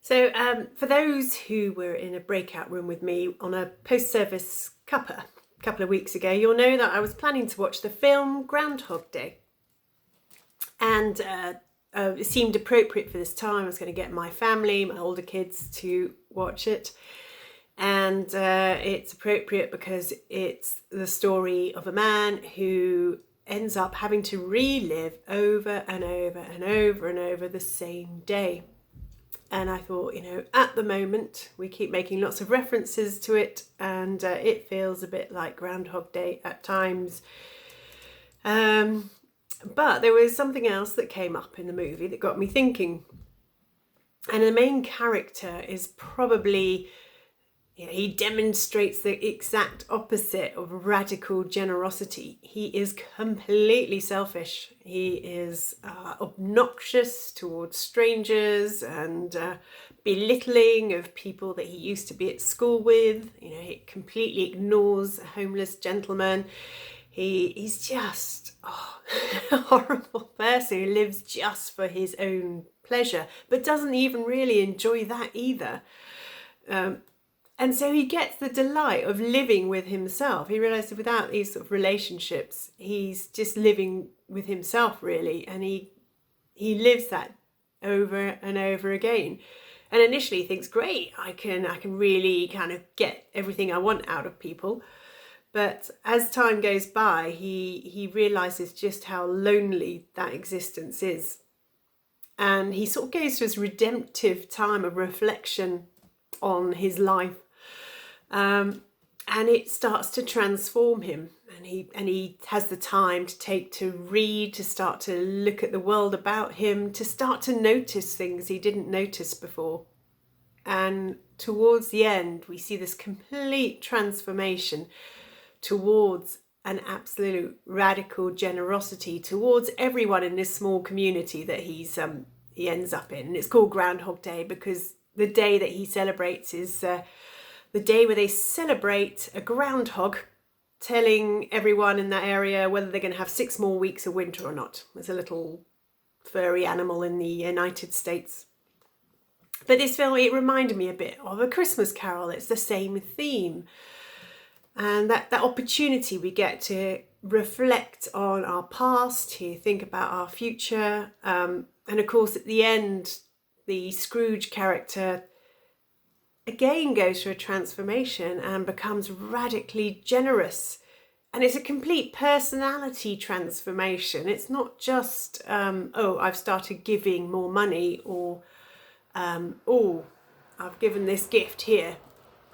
For those who were in a breakout room with me on a post-service cuppa a couple of weeks ago, you'll know that I was planning to watch the film Groundhog Day. And it seemed appropriate for this time. I was going to get my family, my older kids, to watch it. And it's appropriate because it's the story of a man who ends up having to relive over and over and over and over the same day. And I thought, at the moment, we keep making lots of references to it, and it feels a bit like Groundhog Day at times. But there was something else that came up in the movie that got me thinking. And the main character is probably, he demonstrates the exact opposite of radical generosity. He is completely selfish. He is obnoxious towards strangers and belittling of people that he used to be at school with. He completely ignores a homeless gentleman. He's just a horrible person who lives just for his own pleasure, but doesn't even really enjoy that either. And so he gets the delight of living with himself. He realizes without these sort of relationships, he's just living with himself, really. And he lives that over and over again. And initially he thinks, great, I can really kind of get everything I want out of people. But as time goes by, he realizes just how lonely that existence is. And he sort of goes through this redemptive time of reflection on his life. And it starts to transform him, and he has the time to take to read, to start to look at the world about him, to start to notice things he didn't notice before. And towards the end, we see this complete transformation towards an absolute radical generosity towards everyone in this small community that he ends up in. And it's called Groundhog Day because the day that he celebrates is the day where they celebrate a groundhog telling everyone in that area whether they're going to have 6 more weeks of winter or not. There's a little furry animal in the United States. But this film, it reminded me a bit of A Christmas Carol. It's the same theme. And that opportunity we get to reflect on our past, to think about our future. And of course, at the end, the Scrooge character again goes through a transformation and becomes radically generous. And it's a complete personality transformation. It's not just, I've started giving more money, or, I've given this gift here.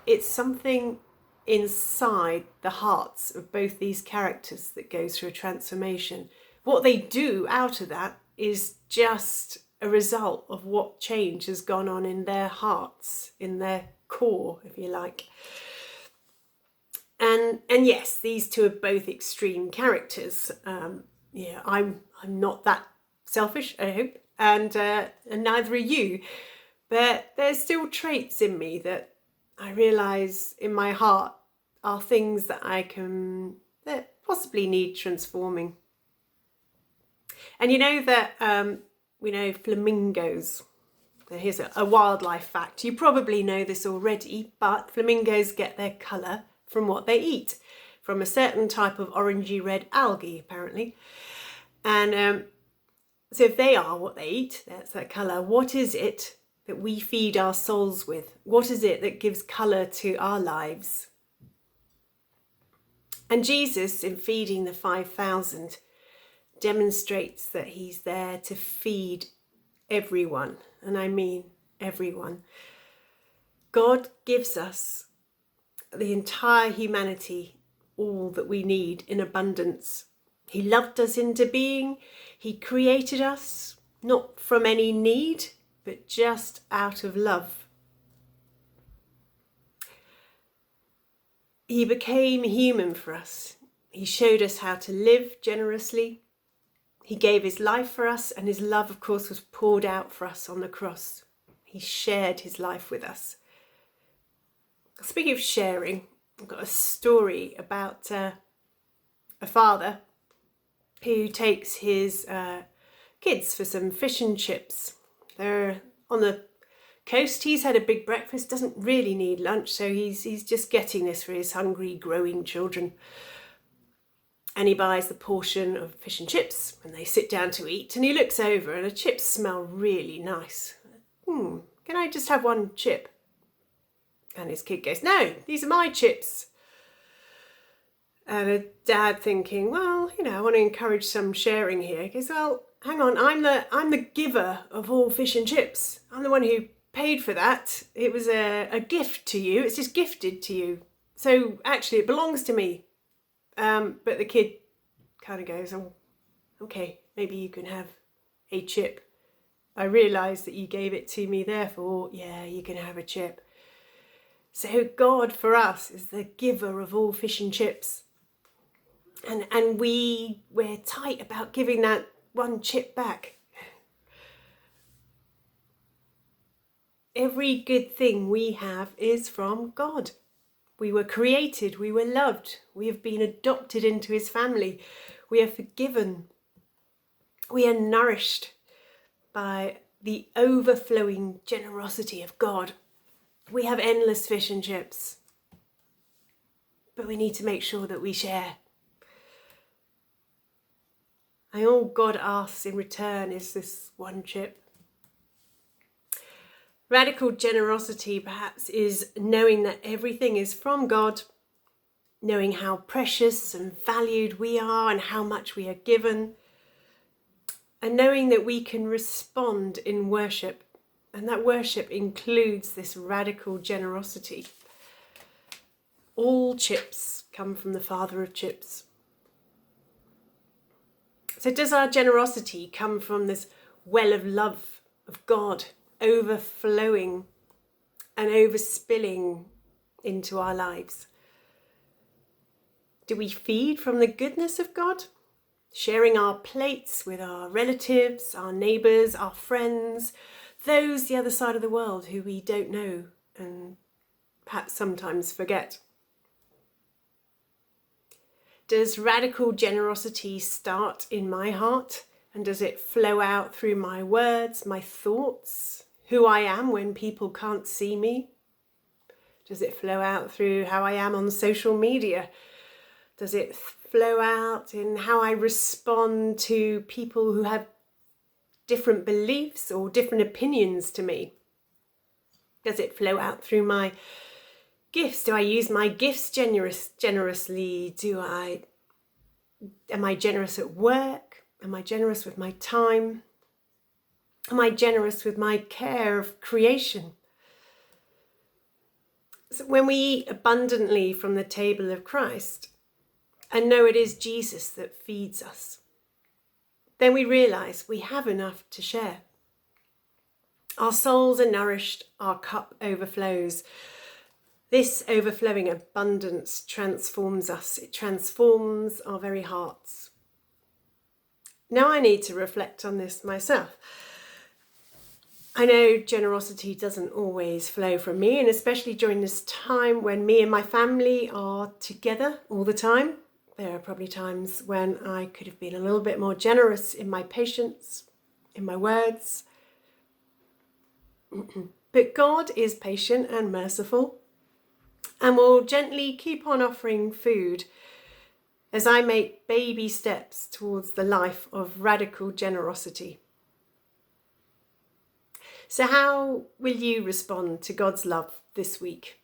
It's something inside the hearts of both these characters that goes through a transformation. What they do out of that is just a result of what change has gone on in their hearts, in their core, if you like. And yes, these two are both extreme characters. I'm not that selfish, I hope, and neither are you. But there's still traits in me that I realise in my heart are things that that possibly need transforming. And we know flamingos. Here's a wildlife fact. You probably know this already, but flamingos get their colour from what they eat, from a certain type of orangey red algae, apparently. And so if they are what they eat, that's that colour, what is it that we feed our souls with? What is it that gives colour to our lives? And Jesus, in feeding the 5,000, demonstrates that he's there to feed everyone, and I mean everyone. God gives us, the entire humanity, all that we need in abundance. He loved us into being. He created us, not from any need, but just out of love. He became human for us. He showed us how to live generously. He gave his life for us, and his love, of course, was poured out for us on the cross. He shared his life with us. Speaking of sharing, I've got a story about a father who takes his kids for some fish and chips. They're on the coast. He's had a big breakfast, doesn't really need lunch, so he's just getting this for his hungry, growing children. And he buys the portion of fish and chips and they sit down to eat, and he looks over and the chips smell really nice. Can I just have one chip? And his kid goes, no, these are my chips. And a dad thinking, well, I want to encourage some sharing here. He goes, well, hang on, I'm the giver of all fish and chips. I'm the one who paid for that. It was a gift to you. It's just gifted to you. So actually it belongs to me. But the kid kind of goes, oh, okay, maybe you can have a chip. I realise that you gave it to me, therefore, yeah, you can have a chip. So God for us is the giver of all fish and chips. And we're tight about giving that one chip back. Every good thing we have is from God. We were created, we were loved, we have been adopted into his family, we are forgiven, we are nourished by the overflowing generosity of God. We have endless fish and chips, but we need to make sure that we share. And all God asks in return is this one chip. Radical generosity, perhaps, is knowing that everything is from God, knowing how precious and valued we are and how much we are given, and knowing that we can respond in worship, and that worship includes this radical generosity. All chips come from the Father of chips. So does our generosity come from this well of love of God, overflowing and overspilling into our lives? Do we feed from the goodness of God, sharing our plates with our relatives, our neighbours, our friends, those the other side of the world who we don't know and perhaps sometimes forget? Does radical generosity start in my heart, and does it flow out through my words, my thoughts, who I am when people can't see me? Does it flow out through how I am on social media? Does it flow out in how I respond to people who have different beliefs or different opinions to me? Does it flow out through my gifts? Do I use my gifts generously? Am I generous at work? Am I generous with my time? Am I generous with my care of creation? So when we eat abundantly from the table of Christ and know it is Jesus that feeds us, then we realise we have enough to share. Our souls are nourished, our cup overflows. This overflowing abundance transforms us. It transforms our very hearts. Now I need to reflect on this myself. I know generosity doesn't always flow from me, and especially during this time when me and my family are together all the time, there are probably times when I could have been a little bit more generous in my patience, in my words. But God is patient and merciful, and will gently keep on offering food as I make baby steps towards the life of radical generosity. So how will you respond to God's love this week?